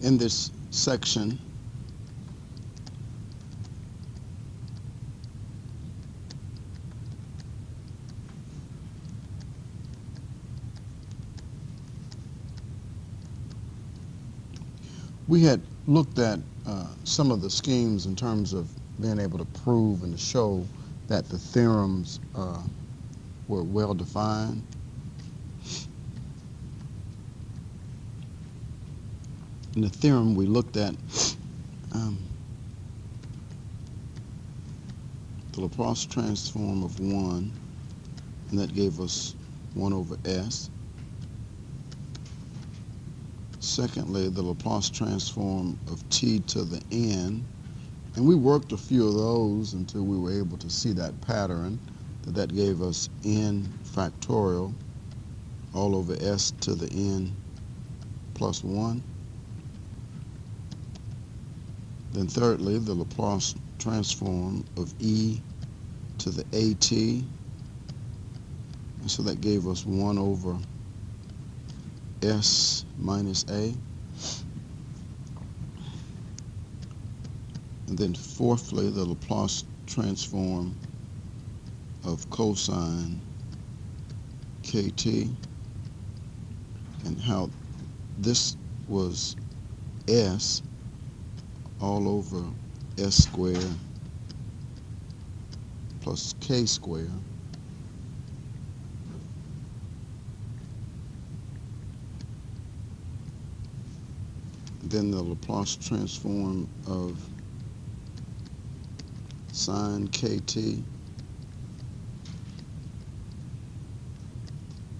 In this section, we had looked at some of the schemes in terms of being able to prove and to show that the theorems were well defined. In the theorem, we looked at the Laplace transform of 1, and that gave us 1 over s. Secondly, the Laplace transform of t to the n, and we worked a few of those until we were able to see that pattern, that gave us n factorial all over s to the n plus 1. Then thirdly, the Laplace transform of e to the at, and so that gave us 1 over s minus a. And then fourthly, the Laplace transform of cosine kt, and how this was s all over s squared plus k squared. Then the Laplace transform of sine kt,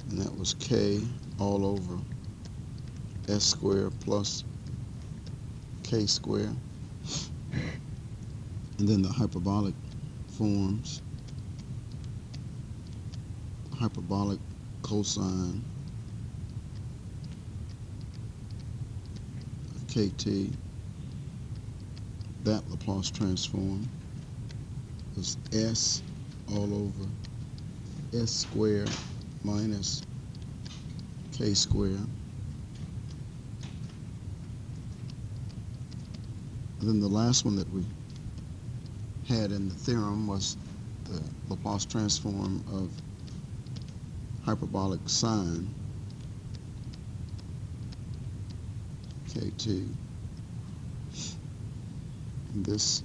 and that was k all over s squared plus k squared. And then the hyperbolic forms, hyperbolic cosine of kt, that Laplace transform was s all over s squared minus k squared. And then the last one that we had in the theorem was the Laplace transform of hyperbolic sine kt, and this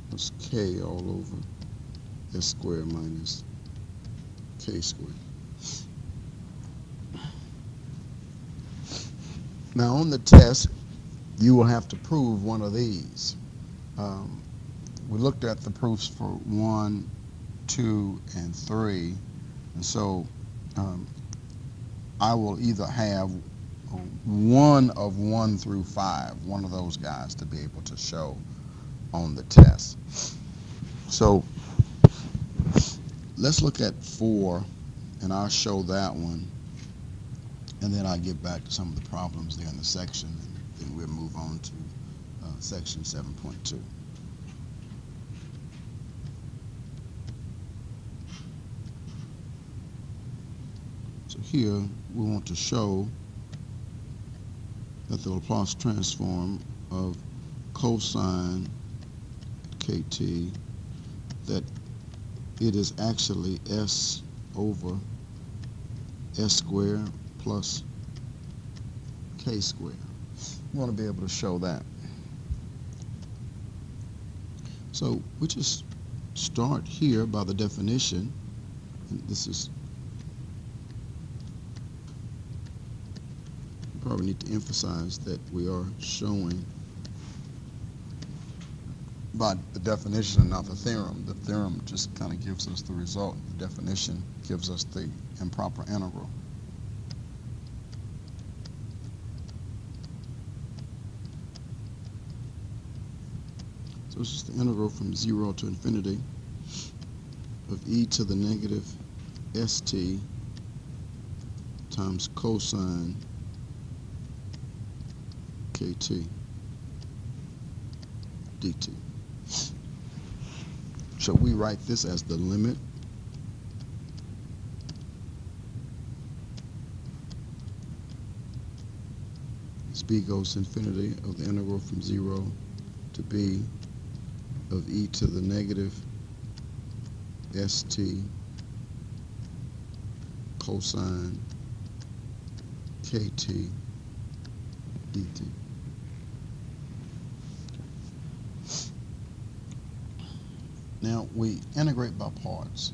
was k all over s squared minus k squared. Now on the test, you will have to prove one of these. We looked at the proofs for 1, 2, and 3, and so I will either have one of 1 through 5, one of those guys, to be able to show on the test. So let's look at 4, and I'll show that one, and then I'll get back to some of the problems there in the section, and then we'll move on to section 7.2. So here we want to show that the Laplace transform of cosine kt, that it is actually s over s squared plus k squared. We want to be able to show that. So we just start here by the definition, and this is, probably need to emphasize that we are showing by the definition and not the theorem. The theorem just kind of gives us the result. The definition gives us the improper integral. So it's just the integral from 0 to infinity of e to the negative st times cosine kt dt. So we write this as the limit b goes to infinity of the integral from 0 to b of e to the negative st cosine kt dt. Now we integrate by parts.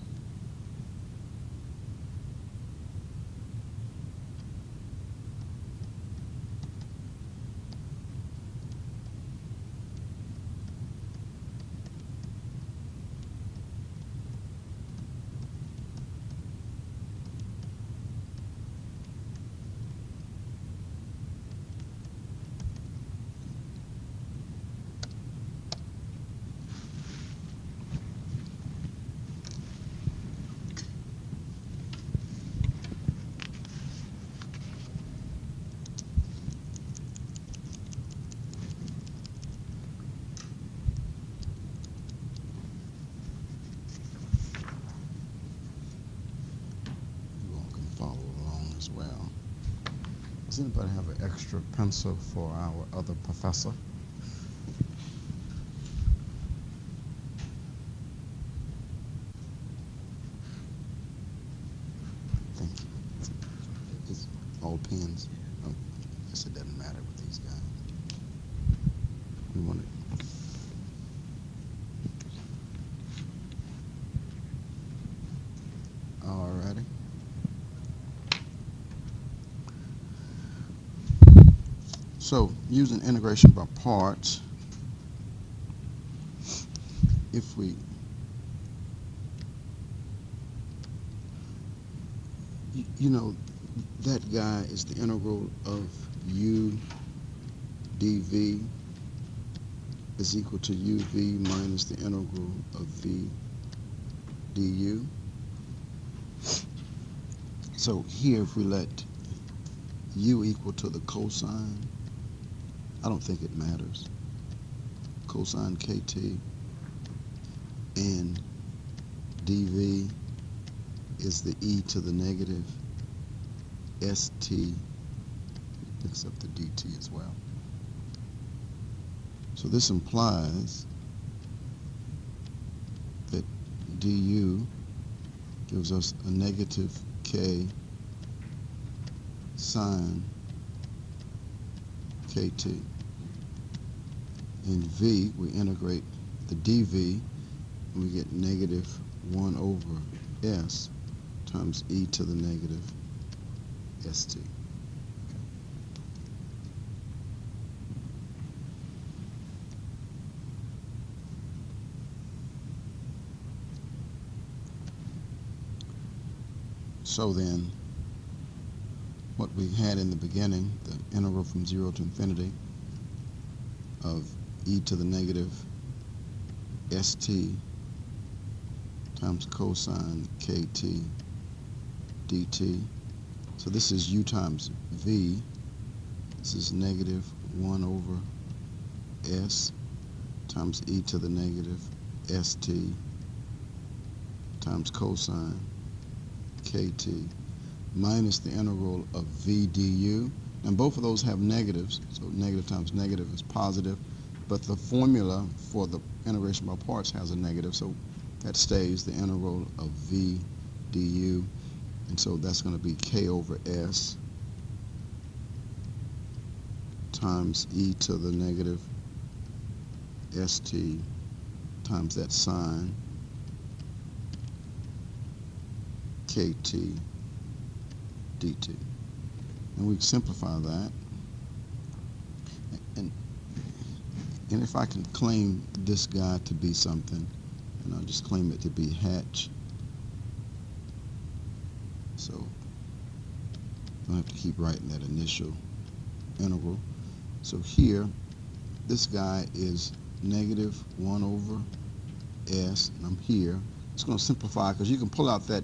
Follow along as well. Does anybody have an extra pencil for our other professor? Thank you. It's all pens. Oh, I guess it doesn't matter with these guys. We want it. Alrighty. So, using integration by parts, if we you know, that guy is the integral of u dv is equal to uv minus the integral of v du. So here, if we let u equal to the cosine, I don't think it matters, cosine kt, and dv is the e to the negative st, picks up the dt as well. So this implies that du gives us a negative k sine kt. In v, we integrate the dv, and we get negative 1 over s times e to the negative st. So then, what we had in the beginning, the integral from 0 to infinity of e to the negative st times cosine kt dt. So this is u times v. This is negative 1 over s times e to the negative st times cosine kt minus the integral of v du. And both of those have negatives, so negative times negative is positive, but the formula for the integration by parts has a negative, so that stays the integral of v du, and so that's going to be k over s times e to the negative st times that sine kt dt. And we simplify that, and if I can claim this guy to be something, and I'll just claim it to be Hatch, so I don't have to keep writing that initial integral. So here, this guy is negative 1 over s, and I'm here. It's going to simplify because you can pull out that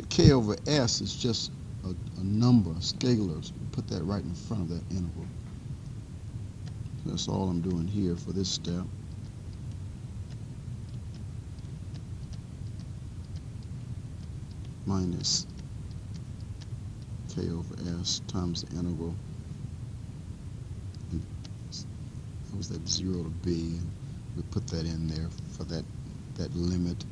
k over s is just a number, a scalar, so you put that right in front of that integral. So that's all I'm doing here for this step. Minus k over s times the integral was that 0 to b, and we put that in there for that limit.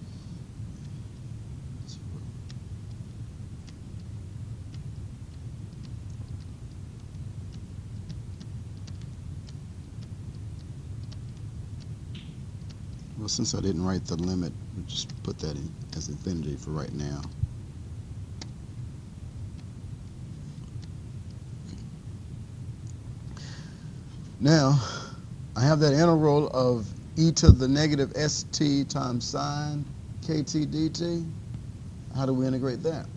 Well, since I didn't write the limit, we'll just put that in as infinity for right now. Now, I have that integral of e to the negative st times sine kt dt. How do we integrate that?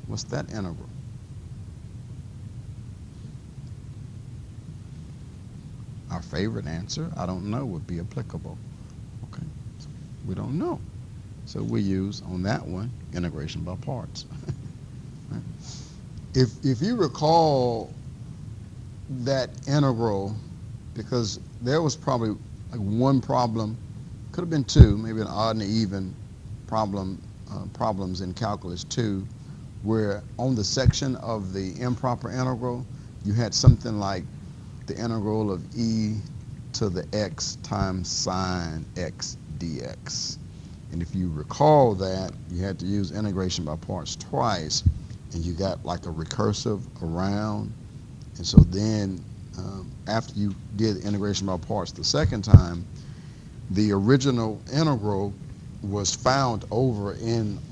What's that integral? Our favorite answer, I don't know, would be applicable. Okay, so we don't know. So we use, on that one, integration by parts. Right? If you recall that integral, because there was probably like one problem, could have been two, maybe an odd and even problems in calculus 2, where on the section of the improper integral, you had something like the integral of e to the x times sine x dx. And if you recall that, you had to use integration by parts twice, and you got like a recursive around. And so then after you did integration by parts the second time, the original integral was found over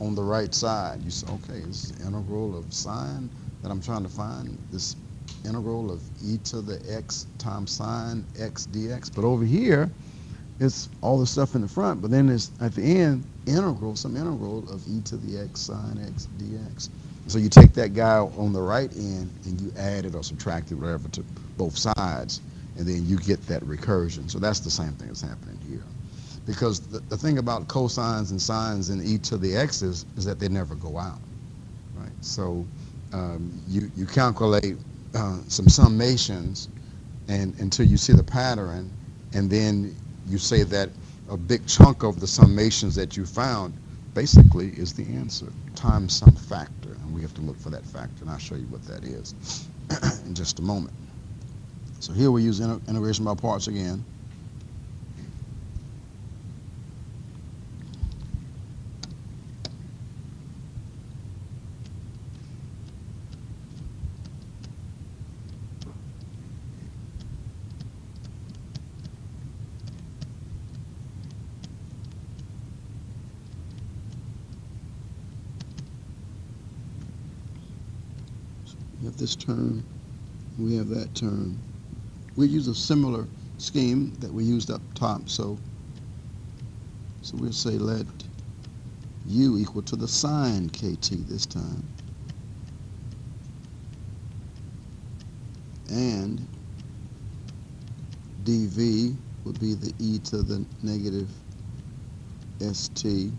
on the right side. You say, okay, this is the integral of sine that I'm trying to find, this integral of e to the x times sine x dx. But over here, it's all the stuff in the front, but then it's at the end, some integral of e to the x sine x dx. So you take that guy on the right end and you add it or subtract it, whatever, to both sides, and then you get that recursion. So that's the same thing that's happening here. Because the thing about cosines and sines and e to the x's is that they never go out, right? So you calculate some summations and until you see the pattern, and then you say that a big chunk of the summations that you found basically is the answer times some factor, and we have to look for that factor, and I'll show you what that is in just a moment. So here we use integration by parts again. We have this term, we have that term. We use a similar scheme that we used up top, so we'll say let u equal to the sine kt this time, and dv would be the e to the negative st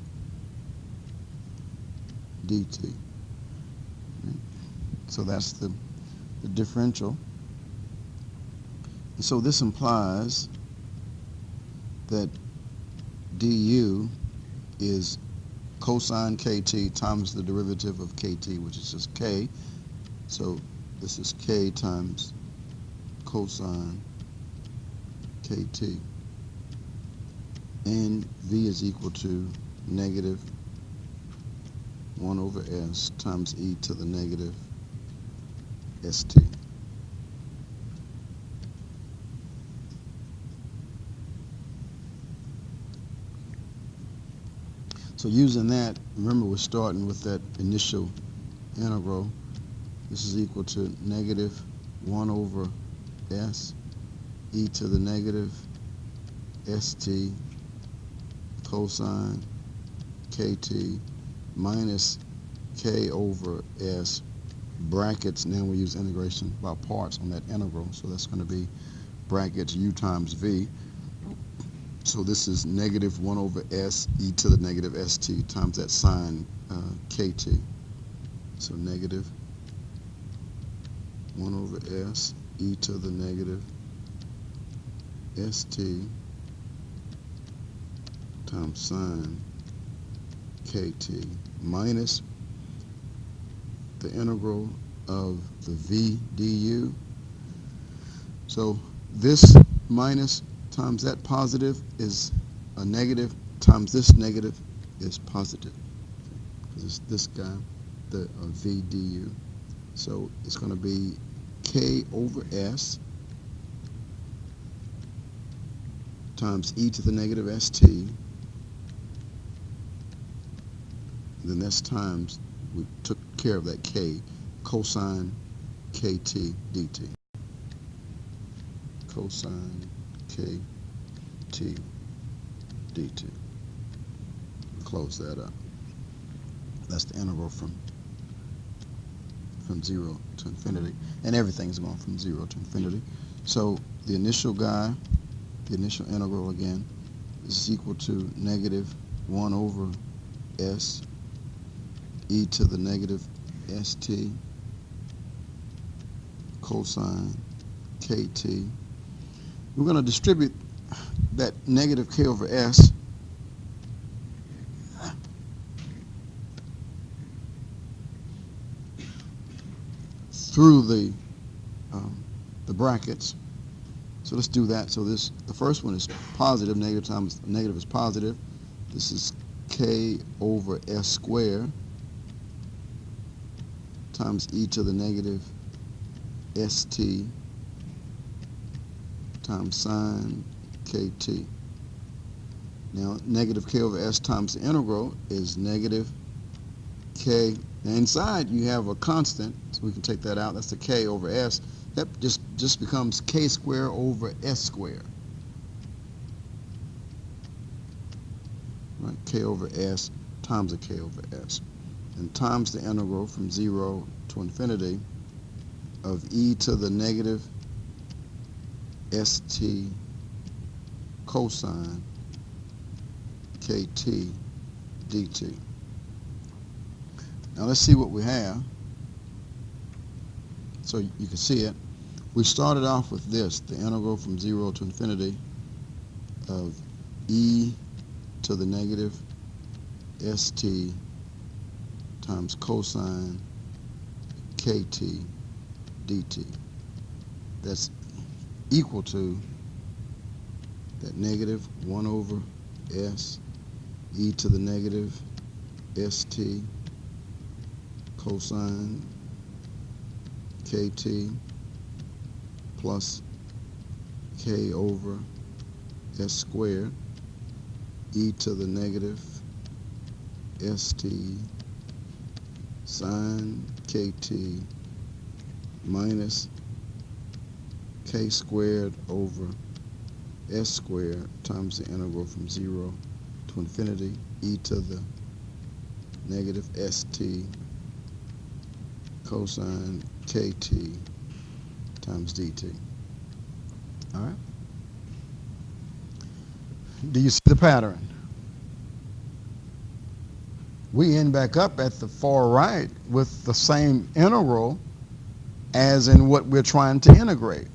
dt. So that's the differential. And so this implies that du is cosine kt times the derivative of kt, which is just k. So this is k times cosine kt. And v is equal to negative 1 over s times e to the negative st. So using that, remember we're starting with that initial integral. This is equal to negative 1 over s e to the negative st cosine kt minus k over s brackets. Now we use integration by parts on that integral, so that's going to be brackets u times v. So this is negative 1 over s e to the negative st times that sine kt. So negative 1 over s e to the negative st times sine kt minus the integral of the v du So this minus times that positive is a negative times this negative is positive. Because it's this guy, the v du. So it's going to be k over s times e to the negative st. Then that's times, we took care of that k, cosine kt dt. Cosine kt dt. Close that up. That's the integral from 0 to infinity. And everything's going from 0 to infinity. So the initial guy, the initial integral again, is equal to negative 1 over s e to the negative st cosine kt. We're going to distribute that negative k over s through the brackets. So let's do that. So this, the first one is positive, negative times negative is positive. This is k over s squared times e to the negative st times sine kt. Now negative k over s times the integral is negative k. Now inside you have a constant, so we can take that out. That's the k over s. That just becomes k squared over s squared. Right? K over s times a k over s. And times the integral from 0 to infinity of e to the negative st cosine kt dt. Now let's see what we have. So you can see it. We started off with this, the integral from 0 to infinity of e to the negative st times cosine kt dt. That's equal to that negative 1 over s e to the negative st cosine kt plus k over s squared e to the negative st sine kt minus k squared over s squared times the integral from 0 to infinity e to the negative st cosine kt times dt. All right? Do you see the pattern? We end back up at the far right with the same integral as in what we're trying to integrate.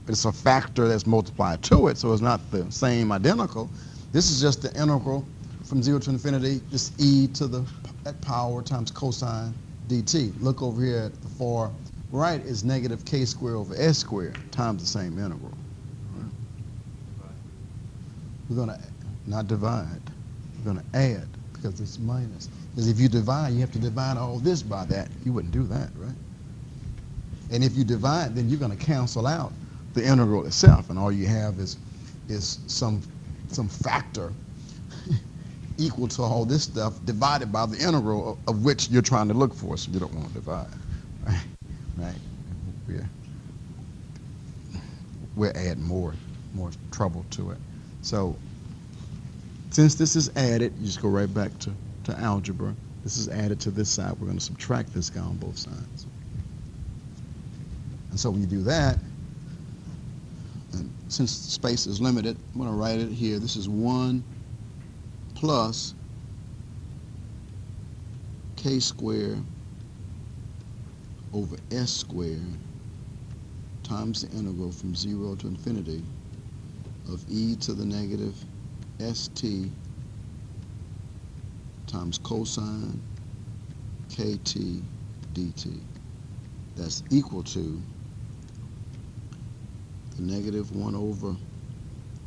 But it's a factor that's multiplied to it, so it's not the same identical. This is just the integral from 0 to infinity, this e to the that power times cosine dt. Look over here at the far right is negative k squared over s squared times the same integral. Right? We're going to not divide. We're going to add because it's minus. Because if you divide, you have to divide all this by that. You wouldn't do that, right? And if you divide, then you're going to cancel out the integral itself, and all you have is some factor equal to all this stuff divided by the integral of which you're trying to look for, so you don't want to divide, right? Right? We're adding more trouble to it. So since this is added, you just go right back to algebra. This is added to this side. We're going to subtract this guy on both sides. And so when you do that, and since space is limited, I'm going to write it here. This is 1 plus k squared over s squared times the integral from 0 to infinity of e to the negative st times cosine kt dt. That's equal to the negative 1 over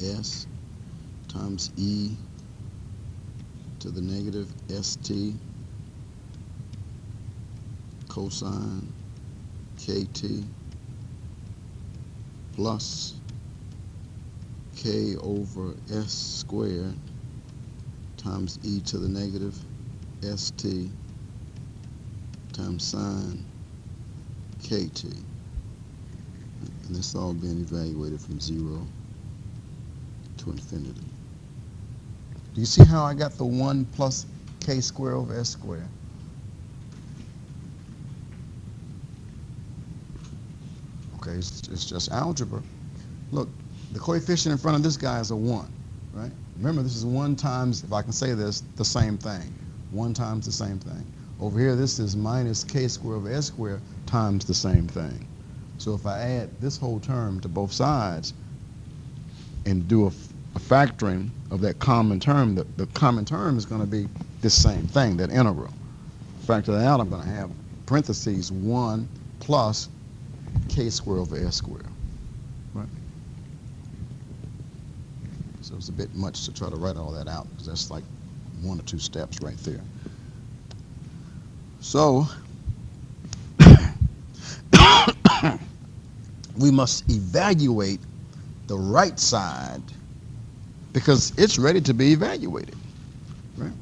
s times e to the negative st cosine kt plus k over s squared times e to the negative st times sine kt. And this all being evaluated from 0 to infinity. Do you see how I got the 1 plus k squared over s squared? Okay, it's just algebra. Look, the coefficient in front of this guy is a 1, right? Remember, this is 1 times, if I can say this, the same thing. 1 times the same thing. Over here, this is minus k squared over s squared times the same thing. So if I add this whole term to both sides and do a factoring of that common term, the common term is going to be this same thing, that integral. Factor that out, I'm going to have parentheses 1 plus k squared over s squared. Right? So it's a bit much to try to write all that out because that's like 1 or 2 steps right there. So we must evaluate the right side because it's ready to be evaluated. Right?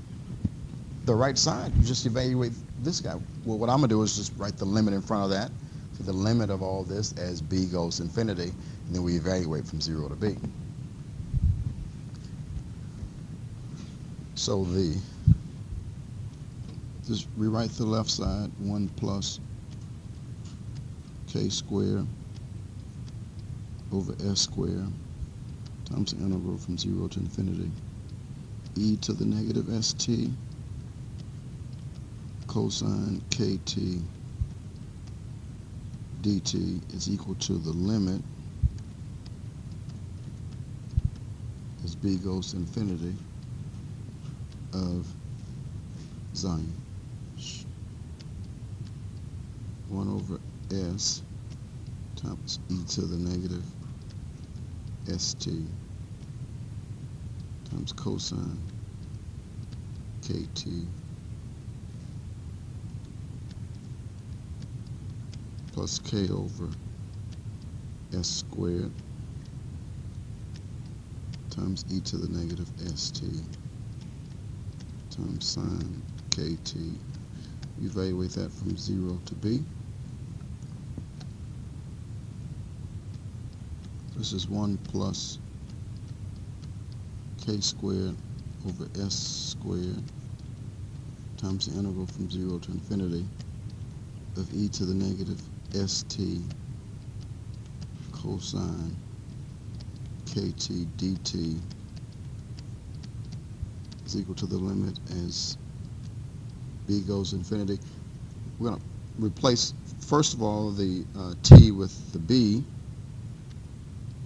The right side, you just evaluate this guy. Well, what I'm going to do is just write the limit in front of that. So the limit of all this as b goes to infinity, and then we evaluate from 0 to b. So just rewrite the left side, 1 plus k squared over s squared times the integral from 0 to infinity, e to the negative st cosine kt dt is equal to the limit as b goes to infinity of xi 1 over s times e to the negative st times cosine kt plus k over s squared times e to the negative st times sine kt. Evaluate that from 0 to b. This is 1 plus k squared over s squared times the integral from 0 to infinity of e to the negative st cosine kt dt is equal to the limit as b goes to infinity. We're going to replace, first of all, the t with the b.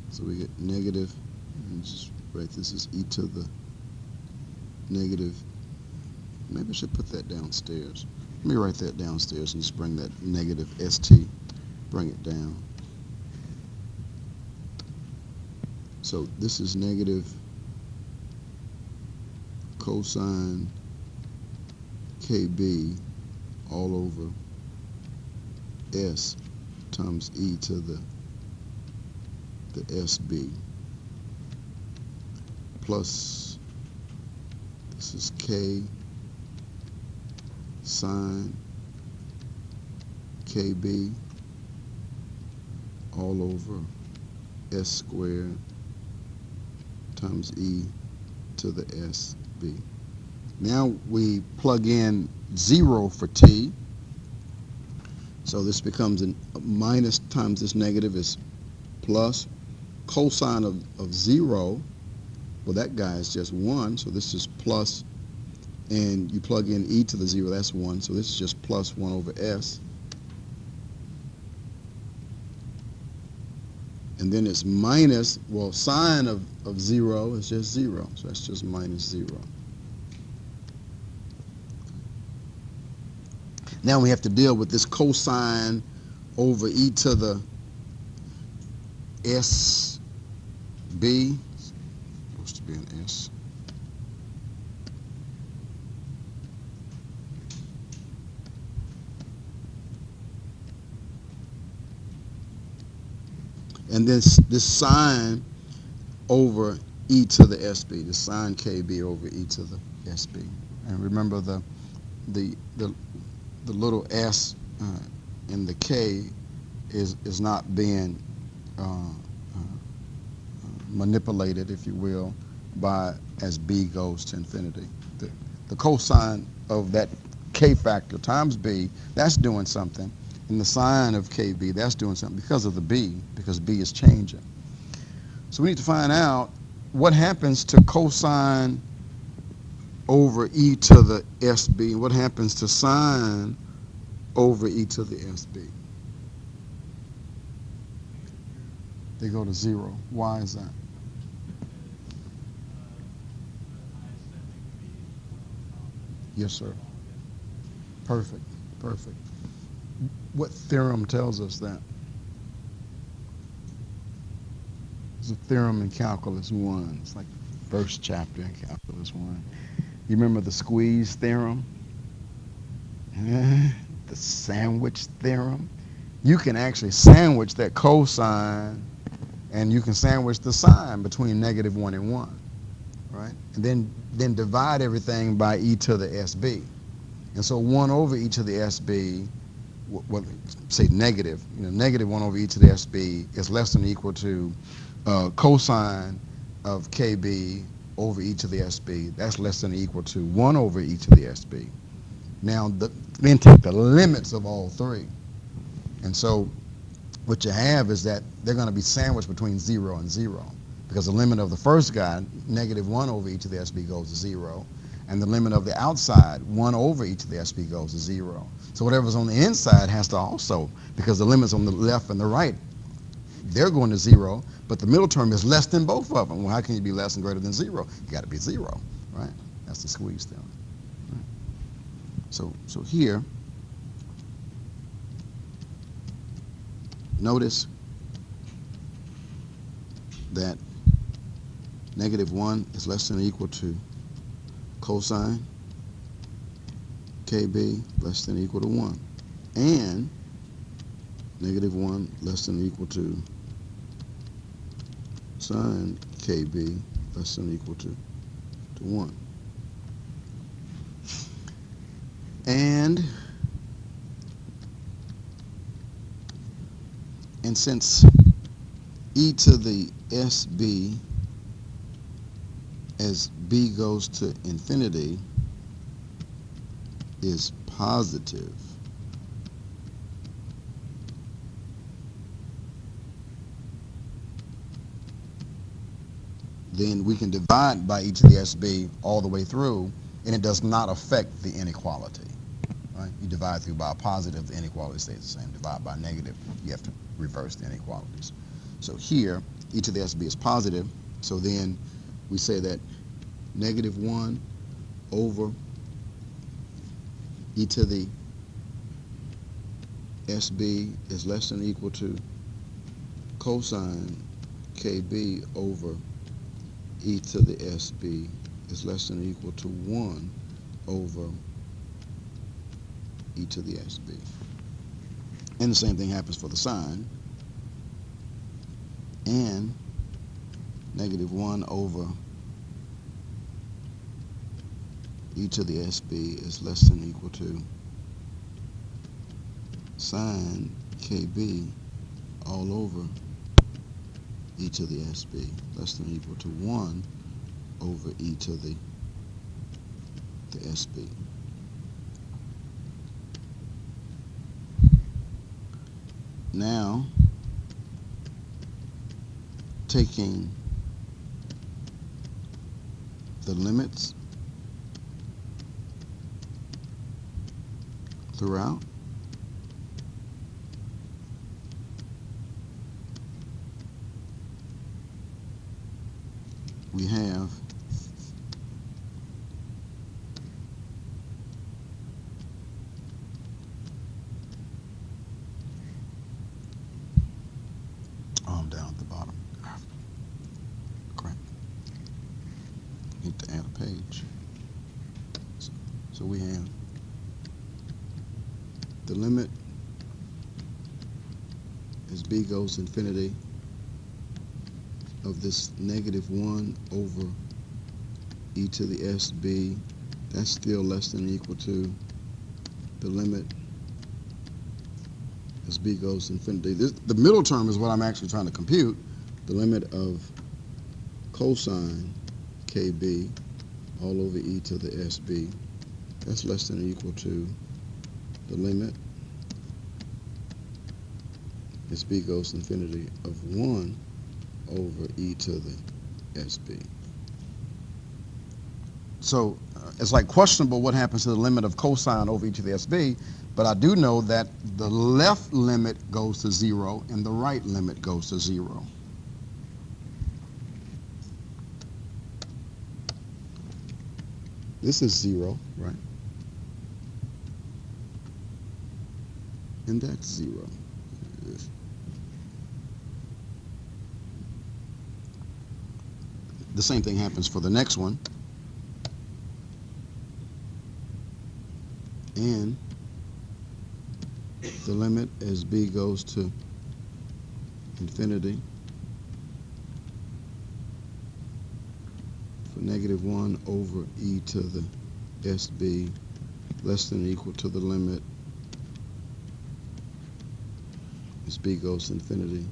So we get negative, and just write this as e to the negative. Maybe I should put that downstairs. Let me write that downstairs and just bring that negative st, bring it down. So this is negative cosine kb all over s times e to the sb plus this is k sine kb all over s squared times e to the sb. Now we plug in 0 for t. So this becomes a minus times this negative is plus. Cosine of 0, well, that guy is just 1, so this is plus. And you plug in e to the 0, that's 1, so this is just plus 1 over s. And then it's minus, well, sine of 0 is just 0, so that's just minus 0. Now we have to deal with this cosine over e to the SB, supposed to be an S, and this sine over e to the SB, the sine KB over e to the SB. And remember the little s in the k is not being manipulated, if you will, by as b goes to infinity. The cosine of that k factor times b, that's doing something, and the sine of kb, that's doing something because of the b, because b is changing. So we need to find out what happens to cosine over e to the SB, and what happens to sine over e to the SB. They go to 0. Why is that? Yes, sir. Perfect. Perfect. What theorem tells us that? It's a theorem in Calculus 1. It's like the first chapter in Calculus 1. You remember the squeeze theorem? The sandwich theorem? You can actually sandwich that cosine, and you can sandwich the sine between -1 and 1, right? And then divide everything by e to the SB. And so 1 over e to the SB, well, say negative, -1 over e to the SB is less than or equal to cosine of KB over e to the SB. That's less than or equal to 1 over e to the SB. Now, then take the limits of all three. And so what you have is that they're going to be sandwiched between 0 and 0, because the limit of the first guy, -1 over e to the SB, goes to 0, and the limit of the outside, 1 over e to the SB, goes to 0. So whatever's on the inside has to also, because the limits on the left and the right, they're going to 0, but the middle term is less than both of them. Well, how can you be less and greater than 0? You got to be 0, right? That's the squeeze theorem. Right? So here, notice that -1 is less than or equal to cosine KB less than or equal to 1, and -1 less than or equal to sine KB less than or equal to 1. And since e to the SB as b goes to infinity is positive, then we can divide by e to the SB all the way through, and it does not affect the inequality. Right? You divide through by a positive, the inequality stays the same. Divide by negative, you have to reverse the inequalities. So here, e to the SB is positive, so then we say that -1 over e to the SB is less than or equal to cosine KB over e to the SB is less than or equal to 1 over e to the SB. And the same thing happens for the sine. And -1 over e to the SB is less than or equal to sine KB all over e to the SB, less than or equal to 1 over e to the SB. Now, taking the limits throughout, we have I'm down at the bottom. Crap. Need to add a page. So we have the limit as b goes to infinity of this -1 over e to the sb. That's still less than or equal to the limit as b goes to infinity. The middle term is what I'm actually trying to compute. The limit of cosine kb all over e to the sb. That's less than or equal to the limit as b goes to infinity of 1 over e to the sb. So it's like questionable what happens to the limit of cosine over e to the sb, but I do know that the left limit goes to 0 and the right limit goes to 0. This is 0, right? And that's 0. The same thing happens for the next one. And the limit as b goes to infinity for -1 over e to the sb less than or equal to the limit as b goes to infinity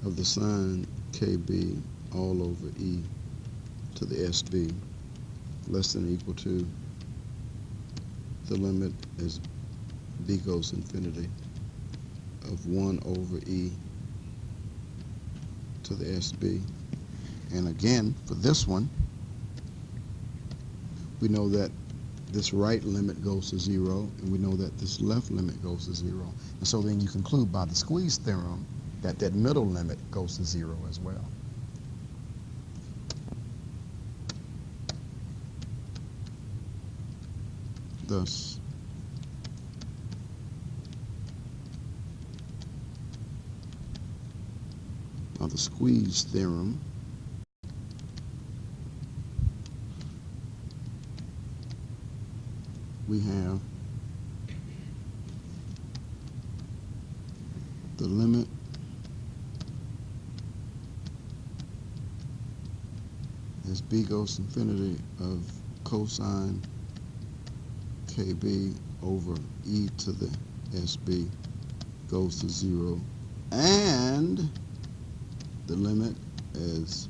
of the sine kb all over e to the sb less than or equal to the limit as b goes to infinity of 1 over e to the sb. And again, for this one, we know that this right limit goes to 0, and we know that this left limit goes to 0. And so then you conclude by the squeeze theorem that that middle limit goes to 0 as well. Thus, by the squeeze theorem, we have the limit as b goes to infinity of cosine kb over e to the sb goes to 0, and the limit as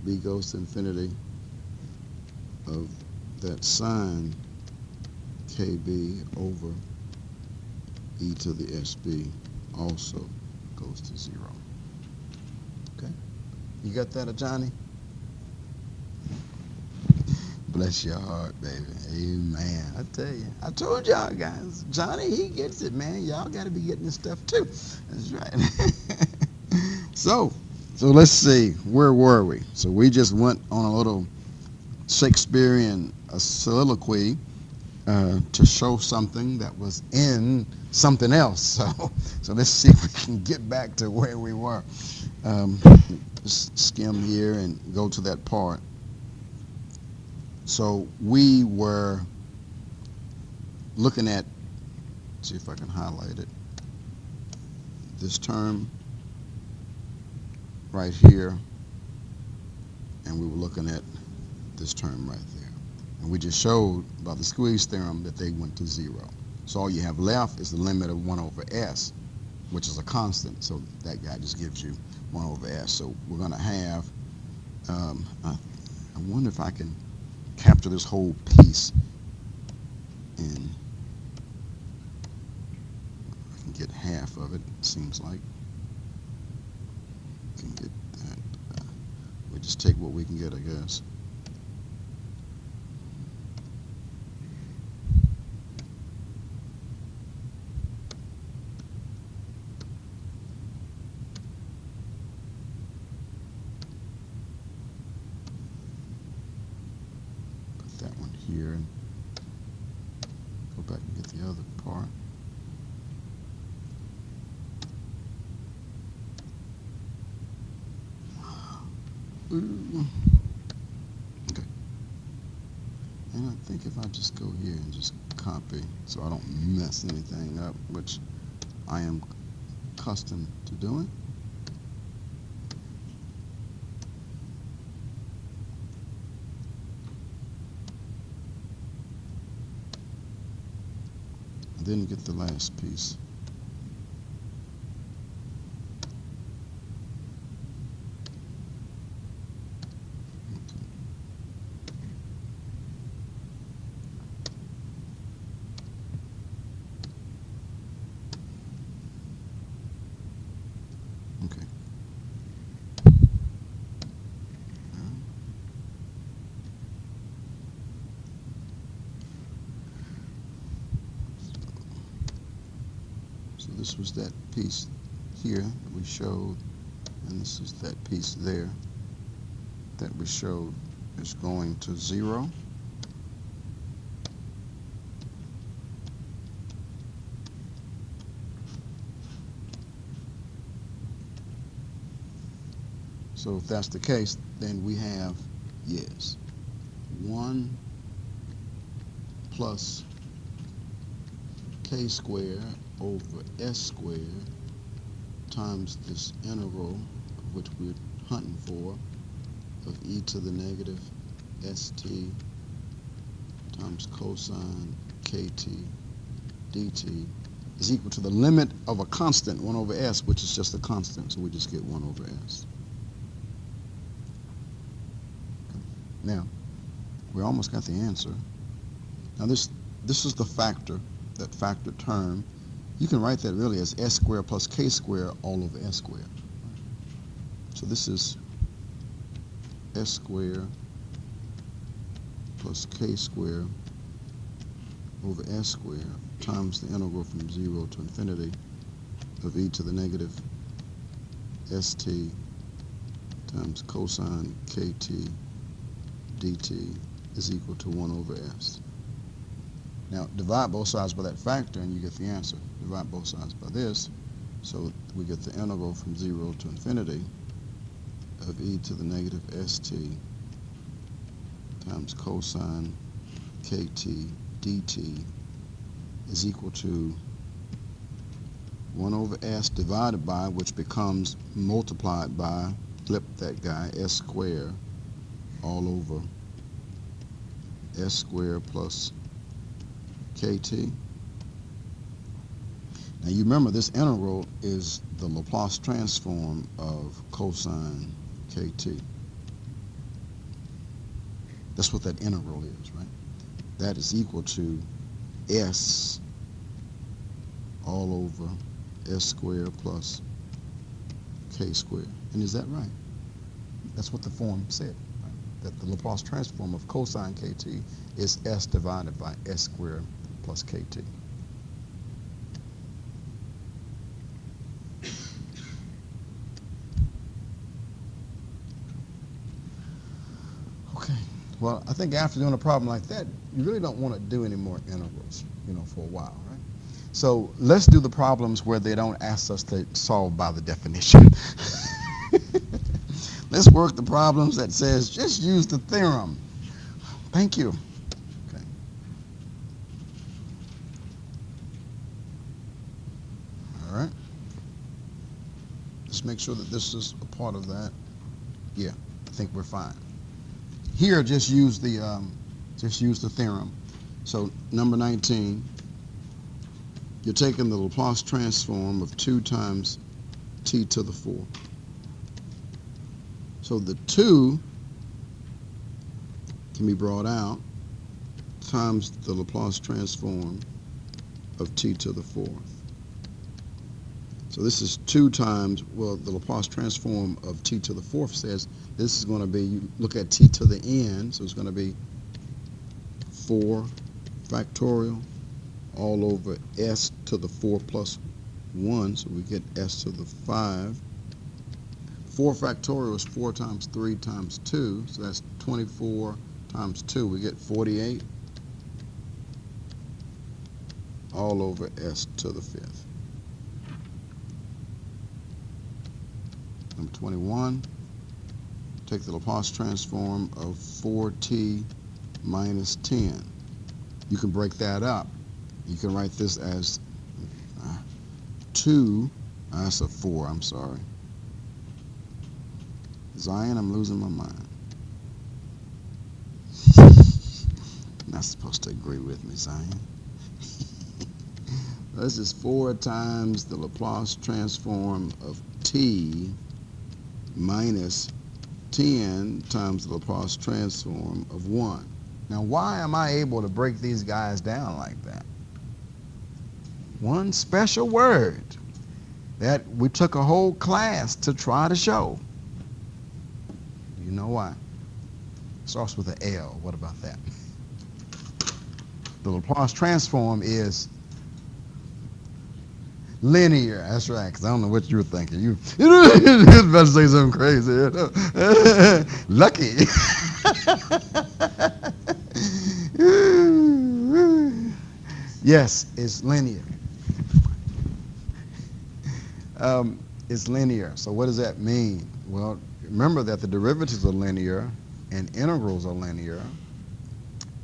b goes to infinity of that sine kb over e to the sb also goes to 0. Okay? You got that, Johnny? Bless your heart, baby. Amen. I tell you. I told y'all guys, Johnny, he gets it, man. Y'all got to be getting this stuff too. That's right. So let's see. Where were we? So we just went on a little Shakespearean soliloquy to show something that was in something else. So let's see if we can get back to where we were. Skim here and go to that part. So we were looking at, see if I can highlight it, this term right here, and we were looking at this term right there. And we just showed by the squeeze theorem that they went to 0. So all you have left is the limit of 1 over s, which is a constant. So that guy just gives you 1 over s. So we're going to have, I wonder if I can capture this whole piece and I can get half of it, seems like. Can get that. We just take what we can get, I guess. That one here and go back and get the other part. Okay. And I think if I just go here and just copy so I don't mess anything up, which I am accustomed to doing. And then get the last piece. Okay. So this was that piece here that we showed, and this is that piece there that we showed is going to 0. So if that's the case, then we have, yes, 1 plus k squared over s squared times this integral, which we're hunting for, of e to the negative st times cosine kt dt is equal to the limit of a constant, 1 over s, which is just a constant, so we just get 1 over s. Now, we almost got the answer. Now this is the factor, that factor term. You can write that really as s squared plus k squared all over s squared. So this is s squared plus k squared over s squared times the integral from 0 to infinity of e to the negative st times cosine kt dt is equal to 1 over s. Now divide both sides by that factor and you get the answer. Divide both sides by this, so we get the integral from 0 to infinity of e to the negative st times cosine kt dt is equal to 1 over s divided by, which becomes multiplied by, flip that guy, s squared all over s squared plus kt. Now you remember this integral is the Laplace transform of cosine kt. That's what that integral is, right? That is equal to s all over s squared plus k squared. And is that right? That's what the form said, right? That the Laplace transform of cosine kt is s divided by s squared plus kt. Okay, well, I think after doing a problem like that, you really don't want to do any more integrals, for a while, right? So let's do the problems where they don't ask us to solve by the definition. Let's work the problems that says just use the theorem. Thank you. Okay. All right. Let's make sure that this is a part of that. Yeah, I think we're fine. Here, just use the theorem. So number 19, you're taking the Laplace transform of 2 times t to the 4. So the 2 can be brought out times the Laplace transform of t to the 4th. So this is 2 times, well, the Laplace transform of t to the 4th says this is going to be, you look at t to the n, so it's going to be 4 factorial all over s to the 4 plus 1, so we get s to the 5. 4 factorial is 4 times 3 times 2, so that's 24 times 2. We get 48 all over s to the 5th. Number 21, take the Laplace transform of 4t minus 10. You can break that up. You can write this as 2, that's a 4, I'm sorry. Zion, I'm losing my mind. Not supposed to agree with me, Zion. This is 4 times the Laplace transform of t minus 10 times the Laplace transform of 1. Now, why am I able to break these guys down like that? One special word that we took a whole class to try to show. You know why? It starts with an L. What about that? The Laplace transform is linear. That's right, because I don't know what you were thinking. You was about to say something crazy. Lucky. Yes, it's linear. It's linear. So what does that mean? Well, remember that the derivatives are linear and integrals are linear.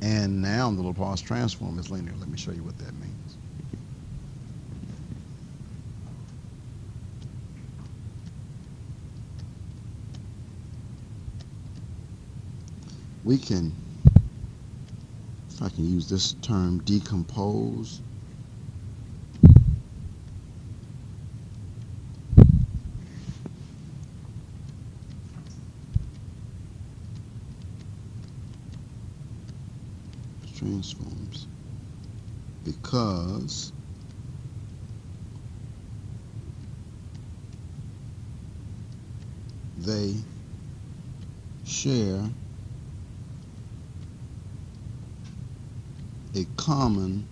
And now the Laplace transform is linear. Let me show you what that means. We can, if I can use this term, decompose transforms because they share a common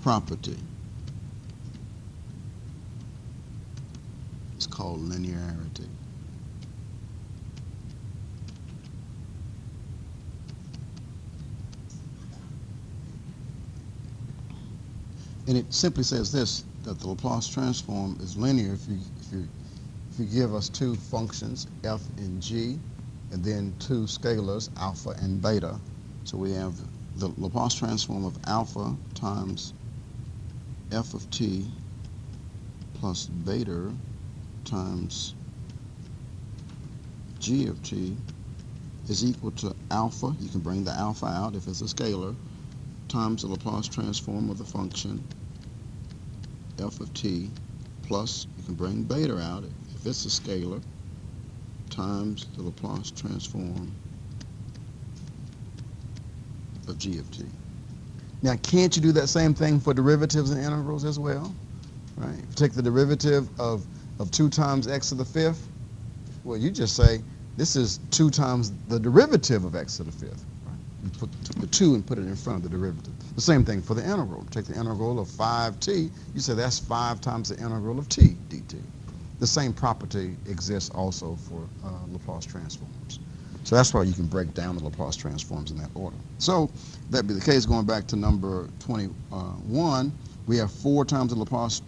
property. It's called linearity. And it simply says this, that the Laplace transform is linear if you give us two functions, f and g, and then two scalars, alpha and beta. So we have the Laplace transform of alpha times f of t plus beta times g of t is equal to alpha. You can bring the alpha out if it's a scalar, times the Laplace transform of the function f of t plus, you can bring beta out if it's a scalar, times the Laplace transform of g of t. Now, can't you do that same thing for derivatives and integrals as well? Right? If you take the derivative of 2 times x to the fifth, well, you just say this is 2 times the derivative of x to the fifth. Right? You put the 2 and put it in front of the derivative. The same thing for the integral. Take the integral of 5t, you say that's 5 times the integral of t dt. The same property exists also for Laplace transforms. So that's why you can break down the Laplace transforms in that order. So that be the case going back to number 21. We have 4 times the Laplace,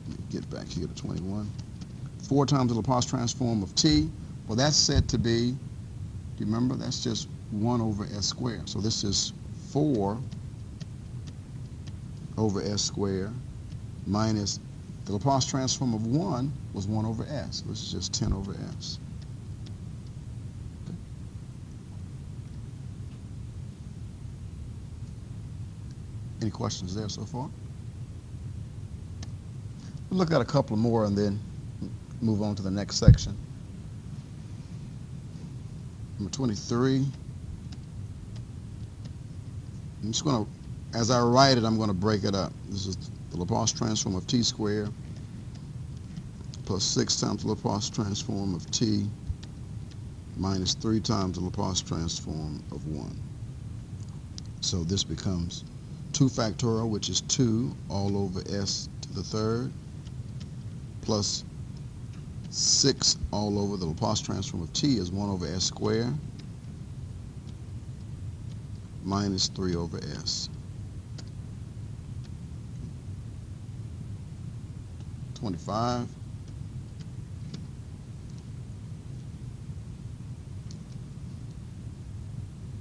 let me get back here to 21. 4 times the Laplace transform of t. Well, that's said to be, do you remember, that's just 1 over s squared. So this is 4 over s squared minus the Laplace transform of 1 was 1 over s, which is just 10 over s. Any questions there so far? We'll look at a couple more and then move on to the next section. Number 23. I'm just going to, as I write it, I'm going to break it up. This is the Laplace transform of t squared plus 6 times the Laplace transform of t minus 3 times the Laplace transform of 1. So this becomes 2 factorial, which is 2 all over s to the third, plus 6 all over the Laplace transform of t is 1 over s squared, minus 3 over s. 25.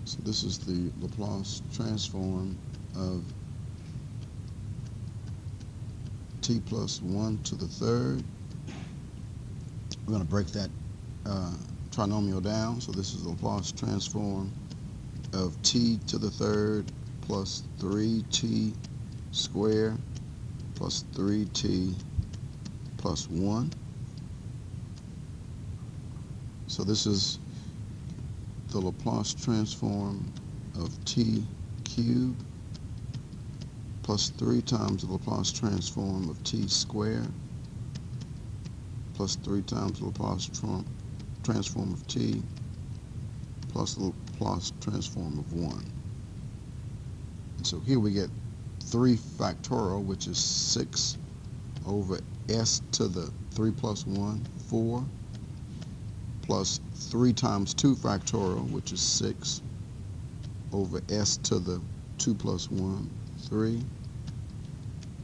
So this is the Laplace transform of t plus 1 to the third. We're going to break that trinomial down. So this is the Laplace transform of t to the third plus 3t squared plus 3t plus 1. So this is the Laplace transform of t cubed plus 3 times the Laplace transform of t squared plus 3 times the Laplace transform of t plus the Laplace transform of 1. And so here we get 3 factorial, which is 6 over s to the 3 plus 1, 4, plus 3 times 2 factorial, which is 6 over s to the 2 plus 1, 3.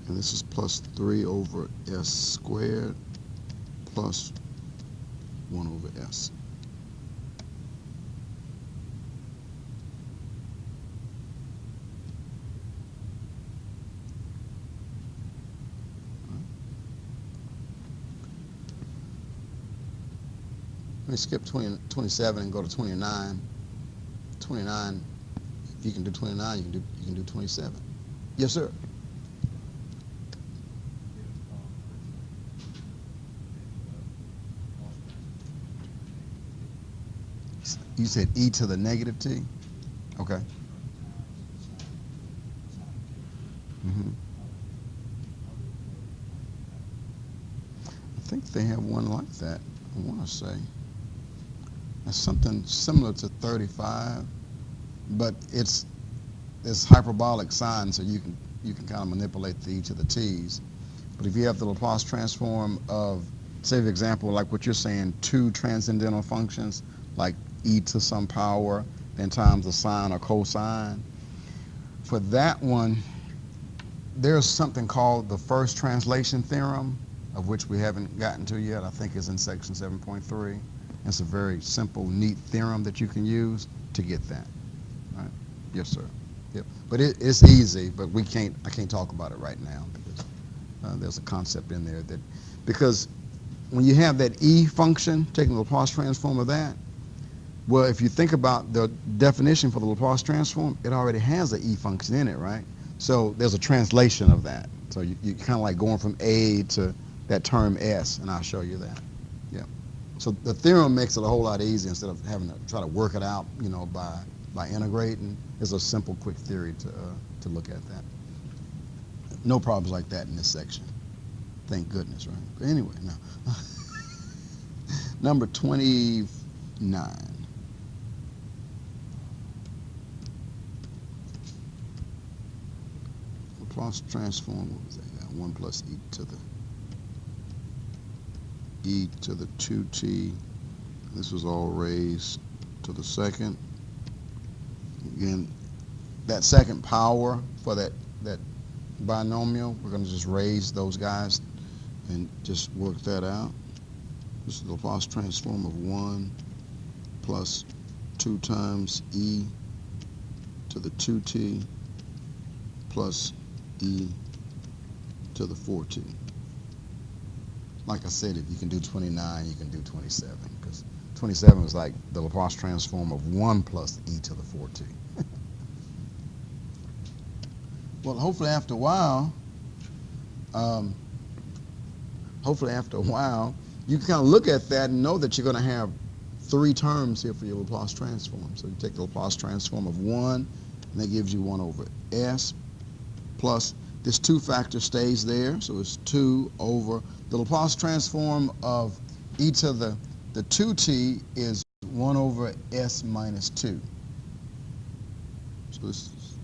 And this is plus 3 over s squared plus 1 over s. Let me skip 27 and go to 29. 29, if you can do 29, you can do 27. Yes, sir. You said e to the negative t? Okay. I think they have one like that, I want to say. It's something similar to 35, but it's hyperbolic sign, so you can kind of manipulate the e to the t's. But if you have the Laplace transform of, say, for example, like what you're saying, 2 transcendental functions, like e to some power, then times the sine or cosine, for that one, there's something called the first translation theorem, of which we haven't gotten to yet. I think it's in section 7.3. It's a very simple, neat theorem that you can use to get that. Right? Yes, sir. Yep. But it's easy, but I can't talk about it right now because there's a concept in there because when you have that e function, taking the Laplace transform of that, well, if you think about the definition for the Laplace transform, it already has an e function in it, right? So there's a translation of that. So you kind of like going from a to that term s, and I'll show you that. Yeah. So the theorem makes it a whole lot easier instead of having to try to work it out, by integrating. It's a simple, quick theory to look at that. No problems like that in this section. Thank goodness, right? But anyway, now. Number 29. Laplace transform, what was that? 1 plus e to the 2t. This was all raised to the second. Again, that second power for that binomial, we're going to just raise those guys and just work that out. This is the Laplace transform of 1 plus 2 times e to the 2t plus e to the 4t. Like I said, if you can do 29, you can do 27, because 27 is like the Laplace transform of 1 plus e to the 4t. Well, hopefully after a while, you can kind of look at that and know that you're going to have 3 terms here for your Laplace transform. So you take the Laplace transform of 1, and that gives you 1 over s, plus this 2 factor stays there, so it's 2 over the Laplace transform of e to the 2t is 1 over s minus 2. So this is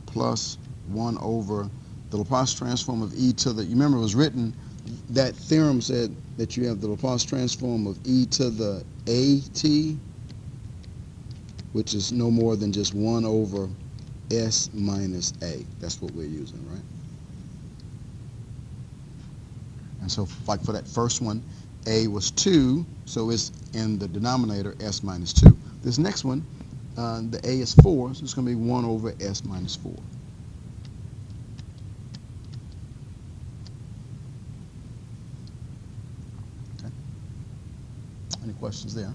plus 1 over the Laplace transform of e to the, you remember it was written, that theorem said that you have the Laplace transform of e to the at, which is no more than just 1 over s minus a. That's what we're using, right? And so, like for that first one, A was 2, so it's in the denominator s minus 2. This next one, the A is 4, so it's going to be 1 over s minus 4. Okay. Any questions there?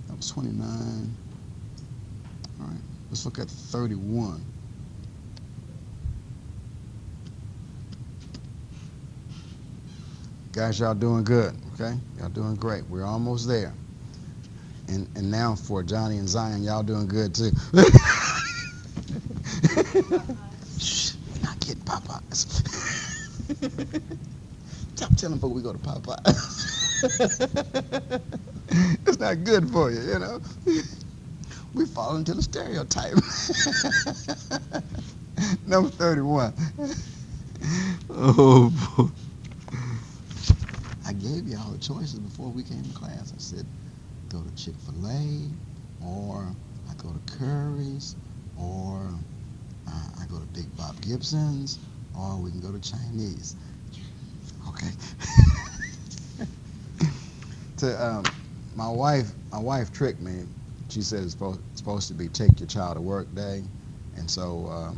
That was 29. All right, let's look at 31. Guys, y'all doing good, okay? Y'all doing great. We're almost there. And now for Johnny and Zion, y'all doing good too. Shh, we're not getting Popeyes. Stop telling folks we go to Popeyes. It's not good for you, you know. We fall into the stereotype. Number 31. Oh, boy. I gave you all the choices before we came to class. I said, go to Chick-fil-A, or I go to Curry's, or I go to Big Bob Gibson's, or we can go to Chinese. Okay. My wife tricked me. She said it's supposed to be take your child to work day, and so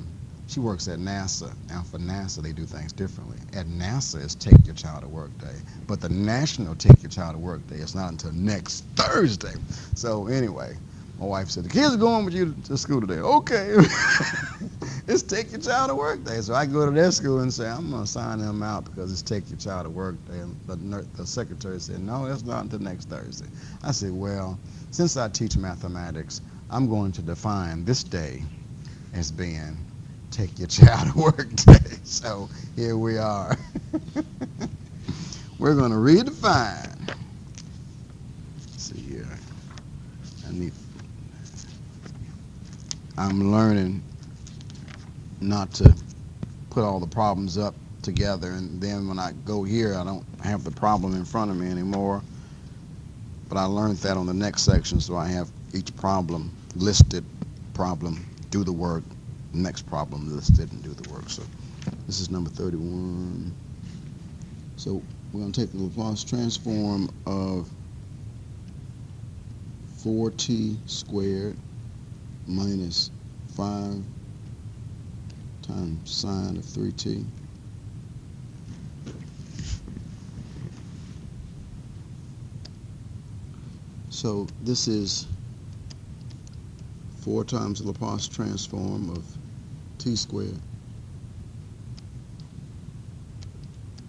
she works at NASA. Now for NASA, they do things differently. At NASA, it's take your child to work day, but the national take your child to work day is not until next Thursday. So anyway, my wife said, the kids are going with you to school today. Okay. It's take your child to work day. So I go to their school and say, I'm going to sign them out because it's take your child to work day. And the secretary said, no, it's not until next Thursday. I said, well, since I teach mathematics, I'm going to define this day as being take your child to work day. So here we are. We're going to redefine. Let's see here. I'm learning not to put all the problems up together, and then when I go here, I don't have the problem in front of me anymore. But I learned that on the next section, so I have each problem listed, problem, do the work, next problem listed, and do the work. So this is number 31. So we're going to take the Laplace transform of 4t squared minus 5 times sine of 3t. So this is 4 times the Laplace transform of t squared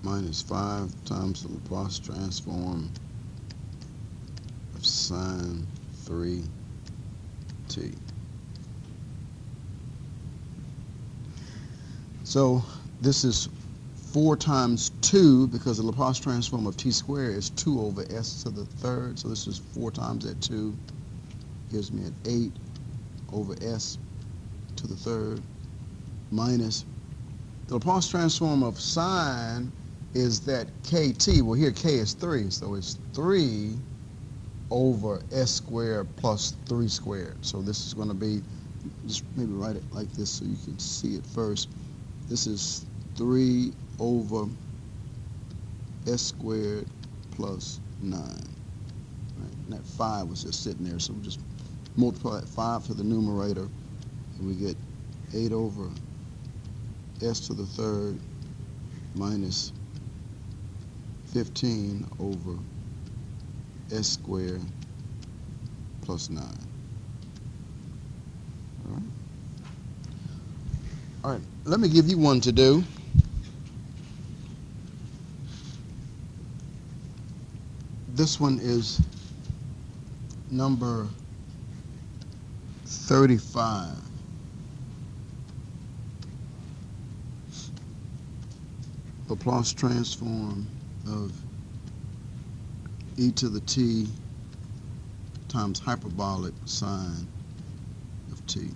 minus 5 times the Laplace transform of sine 3t. So this is 4 times 2 because the Laplace transform of t squared is 2 over s to the third. So this is 4 times that 2 gives me an 8 over s to the third minus the Laplace transform of sine is that kt. Well, here k is 3, so it's 3 over s squared plus 3 squared. So this is going to be, just maybe write it like this so you can see it first. This is 3 over s squared plus 9. Right? And that 5 was just sitting there, so we just multiply that 5 to the numerator, and we get 8 over s to the third minus 15 over s squared plus 9. All right. All right, let me give you one to do. This one is number 35. Laplace transform of e to the t times hyperbolic sine of t.